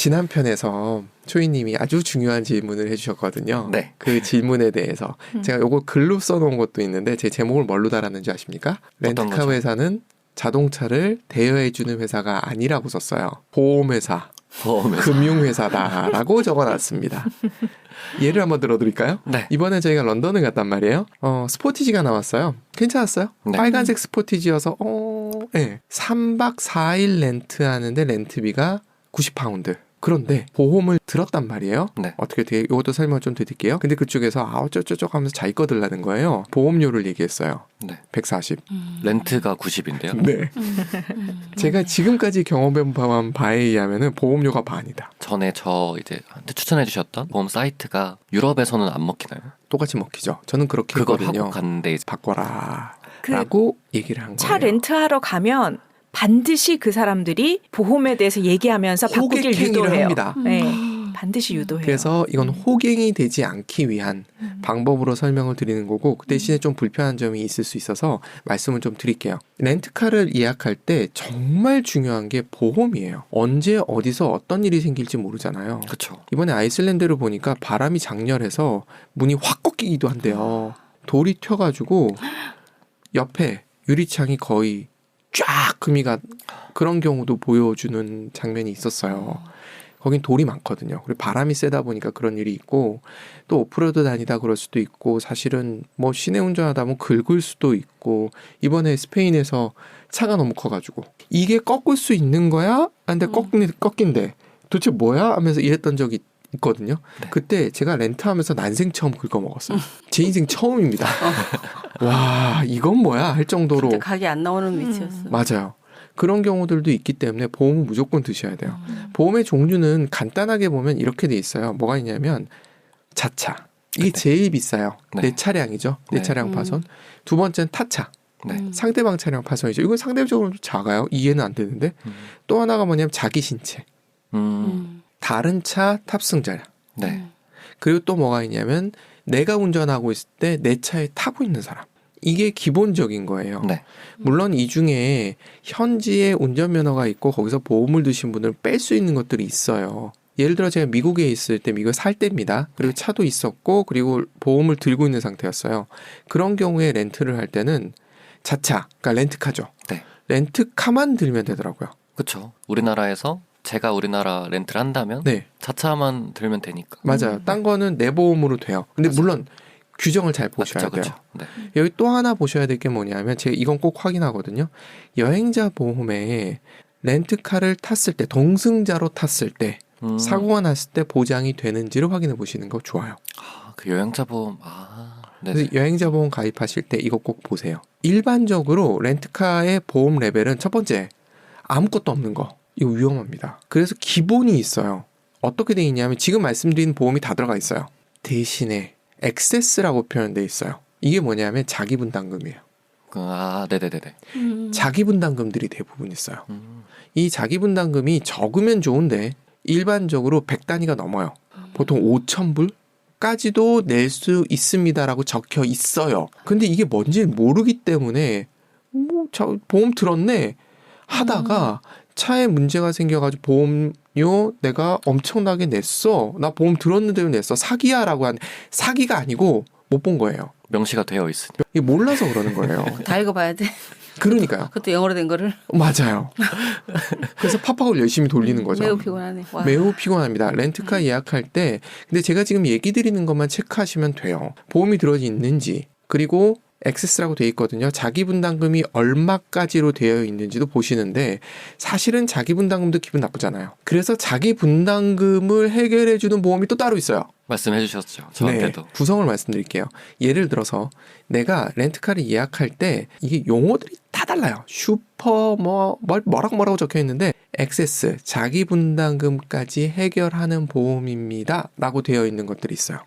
지난 편에서 초이님이 아주 중요한 질문을 해주셨거든요. 네. 그 질문에 대해서 제가 요거 글로 써놓은 것도 있는데 제 제목을 뭘로 달았는지 아십니까? 렌트카 회사는 자동차를 대여해주는 회사가 아니라고 썼어요. 보험회사. 금융회사다라고 적어놨습니다. 예를 한번 들어드릴까요? 네. 이번에 저희가 런던을 갔단 말이에요. 스포티지가 나왔어요. 괜찮았어요? 네. 빨간색 스포티지여서 네. 3박 4일 렌트하는데 렌트비가 90파운드. 그런데 보험을 들었단 말이에요. 네. 어떻게 되게 이것도 설명을 좀 드릴게요. 근데 그쪽에서 어쩌저쩌 하면서 자기 거 들라는 거예요. 보험료를 얘기했어요. 네. 140. 렌트가 90인데요. 네. 제가 지금까지 경험해본 바에 의하면은 보험료가 반이다. 전에 저 이제 한테 추천해 주셨던 보험 사이트가 유럽에서는 안 먹히나요? 똑같이 먹히죠. 저는 그렇게 그걸 했거든요. 하고 갔는데 바꿔라 라고 얘기를 한 거예요. 차 렌트하러 가면 반드시 그 사람들이 보험에 대해서 얘기하면서 바꾸길 호객행위를 유도해요. 합니다. 네, 반드시 유도해요. 그래서 이건 호갱이 되지 않기 위한 방법으로 설명을 드리는 거고 그 대신에 좀 불편한 점이 있을 수 있어서 말씀을 좀 드릴게요. 렌트카를 예약할 때 정말 중요한 게 보험이에요. 언제 어디서 어떤 일이 생길지 모르잖아요. 그렇죠. 이번에 아이슬란드를 보니까 바람이 장렬해서 문이 확 꺾이기도 한대요. 돌이 튀어가지고 옆에 유리창이 거의 쫙 금이가 그런 경우도 보여주는 장면이 있었어요. 거긴 돌이 많거든요. 그리고 바람이 세다 보니까 그런 일이 있고 또 오프로드 다니다 그럴 수도 있고 사실은 뭐 시내 운전하다 보면 긁을 수도 있고 이번에 스페인에서 차가 너무 커가지고 이게 꺾을 수 있는 거야? 근데 꺾인대. 도대체 뭐야? 하면서 이랬던 적이 있거든요. 네. 그때 제가 렌트하면서 난생 처음 긁어먹었어요. 제 인생 처음입니다. 와 이건 뭐야? 할 정도로. 진짜 각이 안 나오는 위치였어. 맞아요. 그런 경우들도 있기 때문에 보험은 무조건 드셔야 돼요. 보험의 종류는 간단하게 보면 이렇게 돼 있어요. 뭐가 있냐면 자차. 이게 제일 비싸요. 네. 내 차량이죠. 내 네. 차량 파손. 두 번째는 타차. 네. 상대방 차량 파손이죠. 이건 상대적으로 좀 작아요. 이해는 안 되는데. 또 하나가 뭐냐면 자기 신체. 다른 차 탑승자량. 네. 그리고 또 뭐가 있냐면 내가 운전하고 있을 때 내 차에 타고 있는 사람. 이게 기본적인 거예요. 네. 물론 이 중에 현지에 운전면허가 있고 거기서 보험을 드신 분을 뺄 수 있는 것들이 있어요. 예를 들어 제가 미국에 있을 때 미국에 살 때입니다. 그리고 차도 있었고 그리고 보험을 들고 있는 상태였어요. 그런 경우에 렌트를 할 때는 자차, 그러니까 렌트카죠. 네. 렌트카만 들면 되더라고요. 그렇죠. 우리나라에서 제가 우리나라 렌트를 한다면 네. 자차만 들면 되니까. 맞아요. 딴 거는 내 보험으로 돼요. 근데 맞아요. 물론 규정을 잘 보셔야 돼요. 그쵸. 네. 여기 또 하나 보셔야 될 게 뭐냐면 제가 이건 꼭 확인하거든요. 여행자 보험에 렌트카를 탔을 때 동승자로 탔을 때 사고가 났을 때 보장이 되는지를 확인해 보시는 거 좋아요. 그 여행자 보험. 네. 그래서 여행자 보험 가입하실 때 이거 꼭 보세요. 일반적으로 렌트카의 보험 레벨은 첫 번째 아무것도 없는 거. 이거 위험합니다. 그래서 기본이 있어요. 어떻게 돼 있냐면 지금 말씀드린 보험이 다 들어가 있어요. 대신에 액세스라고 표현돼 있어요. 이게 뭐냐면 자기분담금이에요. 네네네네. 자기분담금들이 대부분 있어요. 이 자기분담금이 적으면 좋은데 일반적으로 100단위가 넘어요. 보통 5,000불까지도 낼 수 있습니다라고 적혀 있어요. 근데 이게 뭔지 모르기 때문에 보험 들었네 하다가 차에 문제가 생겨가지고 보험료 내가 엄청나게 냈어. 나 보험 들었는데 왜 냈어? 사기야 라고 한 사기가 아니고 못 본 거예요. 명시가 되어 있으니. 이게 몰라서 그러는 거예요. 다 읽어봐야 돼. 그러니까요. 그것도 영어로 된 거를. 맞아요. 그래서 팝팝을 열심히 돌리는 거죠. 매우 피곤하네. 와. 매우 피곤합니다. 렌트카 예약할 때 근데 제가 지금 얘기 드리는 것만 체크하시면 돼요. 보험이 들어져 있는지 그리고 액세스라고 되어 있거든요. 자기분담금이 얼마까지로 되어 있는지도 보시는데 사실은 자기분담금도 기분 나쁘잖아요. 그래서 자기분담금을 해결해주는 보험이 또 따로 있어요. 말씀해 주셨죠. 저한테도. 네, 구성을 말씀드릴게요. 예를 들어서 내가 렌트카를 예약할 때 이게 용어들이 다 달라요. 슈퍼 뭐라고 적혀 있는데 액세스 자기분담금까지 해결하는 보험입니다 라고 되어 있는 것들이 있어요.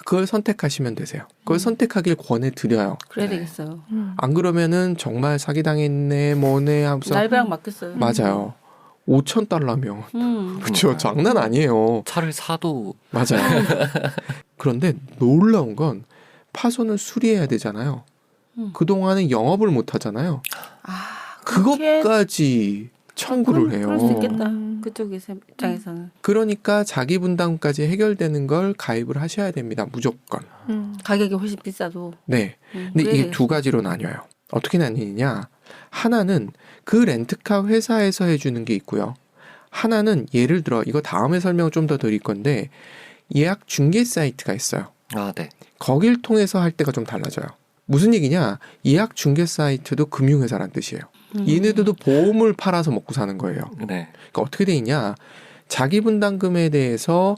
그걸 선택하시면 되세요. 그걸 선택하길 권해드려요. 그래야 되겠어요. 안 그러면은 정말 사기당했네 뭐네 하면서 날벼락 맞겠어요. 맞아요. $5,000면 그렇죠. 장난 아니에요. 차를 사도 맞아요. 그런데 놀라운 건 파손을 수리해야 되잖아요. 그동안은 영업을 못 하잖아요. 그것까지 청구를 해요. 그럴 수 있겠다. 음. 그쪽 입장에서는 그러니까 자기 분담금까지 해결되는 걸 가입을 하셔야 됩니다. 무조건. 가격이 훨씬 비싸도. 네. 근데 그래. 이게 두 가지로 나뉘어요. 어떻게 나뉘느냐? 하나는 그 렌트카 회사에서 해주는 게 있고요. 하나는 예를 들어 이거 다음에 설명을 좀 더 드릴 건데 예약 중개 사이트가 있어요. 아, 네. 거길 통해서 할 때가 좀 달라져요. 무슨 얘기냐? 예약 중개 사이트도 금융회사란 뜻이에요. 얘네들도 보험을 팔아서 먹고 사는 거예요. 네. 그러니까 어떻게 돼 있냐? 자기 분담금에 대해서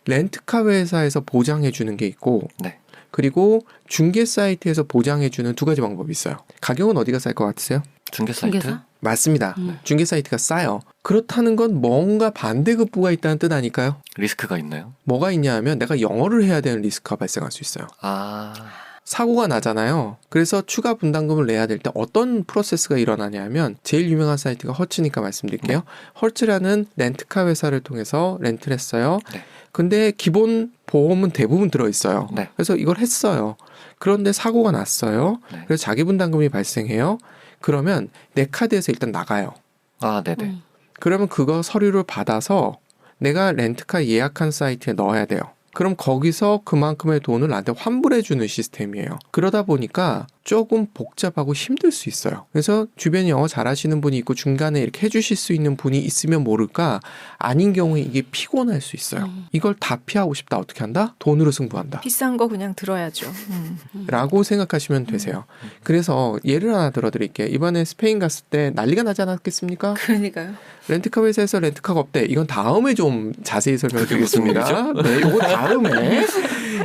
렌트카 회사에서 보장해 주는 게 있고 네. 그리고 중개 사이트에서 보장해 주는 두 가지 방법이 있어요. 가격은 어디가 쌀 것 같으세요? 중개 사이트? 중개사? 맞습니다. 중개 사이트가 싸요. 그렇다는 건 뭔가 반대급부가 있다는 뜻 아닐까요? 리스크가 있나요? 뭐가 있냐 하면 내가 영어를 해야 되는 리스크가 발생할 수 있어요. 아, 사고가 나잖아요. 그래서 추가 분담금을 내야 될 때 어떤 프로세스가 일어나냐 하면 제일 유명한 사이트가 허츠니까 말씀드릴게요. 허츠라는 렌트카 회사를 통해서 렌트를 했어요. 네. 근데 기본 보험은 대부분 들어있어요. 네. 그래서 이걸 했어요. 그런데 사고가 났어요. 네. 그래서 자기 분담금이 발생해요. 그러면 내 카드에서 일단 나가요. 아, 네네. 그러면 그거 서류를 받아서 내가 렌트카 예약한 사이트에 넣어야 돼요. 그럼 거기서 그만큼의 돈을 나한테 환불해 주는 시스템이에요. 그러다 보니까 조금 복잡하고 힘들 수 있어요. 그래서 주변에 영어 잘하시는 분이 있고 중간에 이렇게 해주실 수 있는 분이 있으면 모를까 아닌 경우에 이게 피곤할 수 있어요. 이걸 다 피하고 싶다. 어떻게 한다? 돈으로 승부한다. 비싼 거 그냥 들어야죠. 라고 생각하시면 되세요. 그래서 예를 하나 들어드릴게요. 이번에 스페인 갔을 때 난리가 나지 않았겠습니까? 그러니까요. 렌트카 회사에서 렌트카가 없대. 이건 다음에 좀 자세히 설명을 그게 무슨 드리겠습니다. 네, 이거 다음에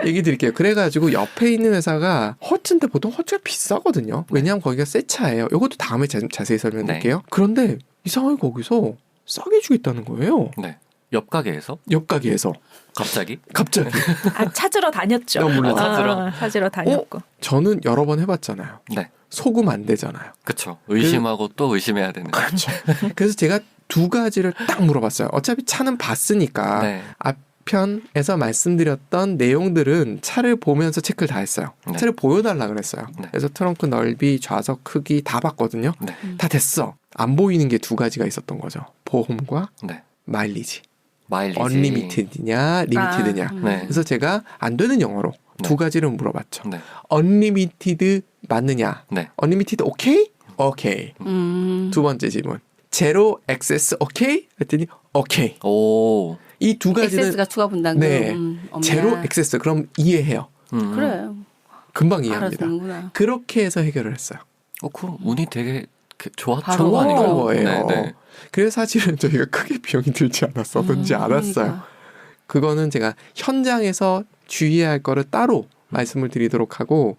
얘기 드릴게요. 그래가지고 옆에 있는 회사가 허츠인데 보통 허츠가 비싸거든요. 왜냐하면 거기가 새 차예요. 이것도 다음에 자세히 설명드릴게요. 그런데 이상하게 거기서 싸게 주겠다는 거예요. 네. 옆 가게에서? 옆 가게에서. 갑자기? 갑자기. 아, 찾으러 다녔죠. 너무 몰랐죠. 찾으러 다녔고. 저는 여러 번 해봤잖아요. 네. 속으면 안 되잖아요. 그쵸. 의심하고 또 의심해야 되는. 그렇죠. 그래서 제가 두 가지를 딱 물어봤어요. 어차피 차는 봤으니까 네. 앞편에서 말씀드렸던 내용들은 차를 보면서 체크를 다 했어요. 네. 차를 보여달라 그랬어요. 네. 그래서 트렁크 넓이, 좌석 크기 다 봤거든요. 네. 다 됐어. 안 보이는 게 두 가지가 있었던 거죠. 보험과 네. 마일리지. 마일리지. 언리미티드냐, 리미티드냐. 네. 그래서 제가 안 되는 영어로 네. 두 가지를 물어봤죠. 네. 언리미티드 맞느냐? 네. 언리미티드 오케이? 오케이. 두 번째 질문. 제로 액세스 오케이? 했더니 오케이. 오. 이 두 가지는 액세스가 추가 분담금 네. 없냐. 제로 액세스 그럼 이해해요. 그래. 금방 이해합니다. 알아듣는구나. 그렇게 해서 해결을 했어요. 그럼 운이 되게 좋았던 바로 거 아닌가요? 좋았던 거예요. 네, 네. 그래서 사실은 저희가 크게 비용이 들지 않았었는지 알았어요. 그러니까. 그거는 제가 현장에서 주의해야 할 거를 따로 말씀을 드리도록 하고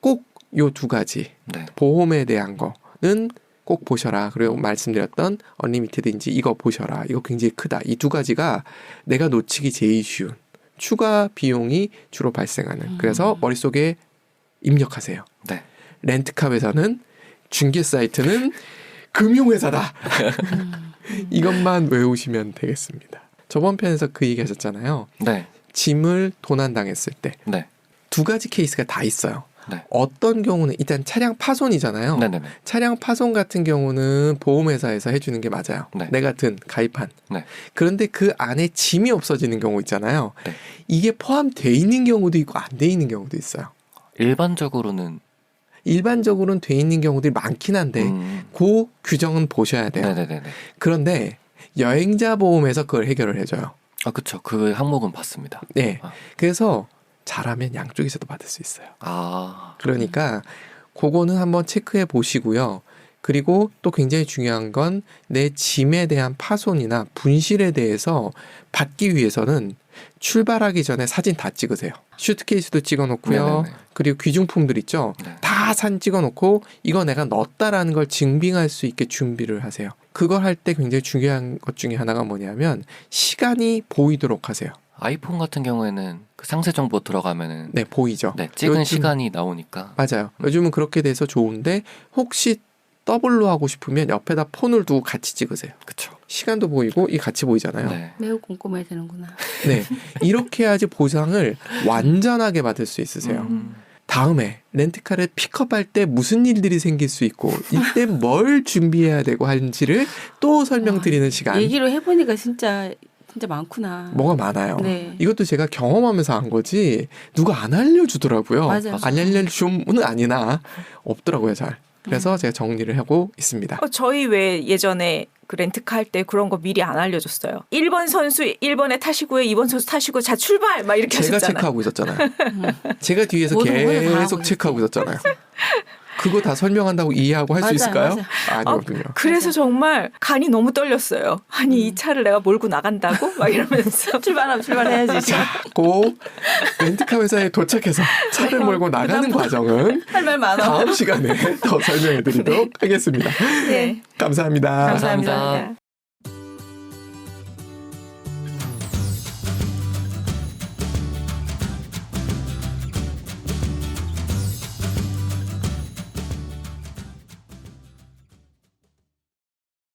꼭 요 두 가지 네. 보험에 대한 거는 꼭 보셔라. 그리고 말씀드렸던 언리미티드인지 이거 보셔라. 이거 굉장히 크다. 이 두 가지가 내가 놓치기 제일 쉬운 추가 비용이 주로 발생하는. 그래서 머릿속에 입력하세요. 네. 렌트카 회사는 중개 사이트는 금융회사다. 이것만 외우시면 되겠습니다. 저번 편에서 그 얘기 하셨잖아요. 네. 짐을 도난당했을 때 네. 두 가지 케이스가 다 있어요. 네. 어떤 경우는 일단 차량 파손이잖아요. 네네네. 차량 파손 같은 경우는 보험회사에서 해주는 게 맞아요. 네. 내가 가입한. 네. 그런데 그 안에 짐이 없어지는 경우 있잖아요. 네. 이게 포함돼 있는 경우도 있고 안 돼 있는 경우도 있어요. 일반적으로는 일반적으로는 돼 있는 경우들이 많긴 한데 그 규정은 보셔야 돼요. 네네네. 그런데 여행자 보험에서 그걸 해결을 해줘요. 아, 그쵸. 그 항목은 봤습니다. 네. 아. 그래서 잘하면 양쪽에서도 받을 수 있어요. 아. 그러니까 그거는 한번 체크해 보시고요. 그리고 또 굉장히 중요한 건 내 짐에 대한 파손이나 분실에 대해서 받기 위해서는 출발하기 전에 사진 다 찍으세요. 슈트케이스도 찍어놓고요. 네네네. 그리고 귀중품들 있죠. 네. 다 사진 찍어놓고 이거 내가 넣었다라는 걸 증빙할 수 있게 준비를 하세요. 그걸 할 때 굉장히 중요한 것 중에 하나가 뭐냐면 시간이 보이도록 하세요. 아이폰 같은 경우에는 그 상세 정보 들어가면은 네, 보이죠. 네, 찍은 요즘- 시간이 나오니까. 맞아요. 요즘은 그렇게 돼서 좋은데 혹시 더블로 하고 싶으면 옆에다 폰을 두고 같이 찍으세요. 그쵸. 시간도 보이고 이 같이 보이잖아요. 네. 매우 꼼꼼해야 되는구나. 네. 이렇게 해야지 보상을 완전하게 받을 수 있으세요. 다음에 렌트카를 픽업할 때 무슨 일들이 생길 수 있고 이때 뭘 준비해야 되고 하는지를 또 설명드리는 시간. 얘기로 해보니까 진짜 많구나. 뭐가 많아요. 네. 이것도 제가 경험하면서 한 거지 누가 안 알려주더라고요. 맞아요. 안 알려주면은 아니나 없더라고요 잘. 그래서 제가 정리를 하고 있습니다. 저희 왜 예전에 그 렌트카 할 때 그런 거 미리 안 알려줬어요. 1번 선수 1번에 타시고요. 2번 선수 타시고 자 출발 막 이렇게 제가 하셨잖아요. 체크하고 있었잖아요. 제가 뒤에서 모든 걸 다 계속 하고 체크하고 있었잖아요. 그거 다 설명한다고 이해하고 할 수 맞아요, 있을까요? 맞아요. 아니거든요. 그래서 정말 간이 너무 떨렸어요. 아니 이 차를 내가 몰고 나간다고? 막 이러면서 출발해야지. 고 렌트카 회사에 도착해서 차를 몰고 나가는 과정은 할 말 많아. 다음 시간에 더 설명해 드리도록 하겠습니다. 네. 감사합니다. 감사합니다.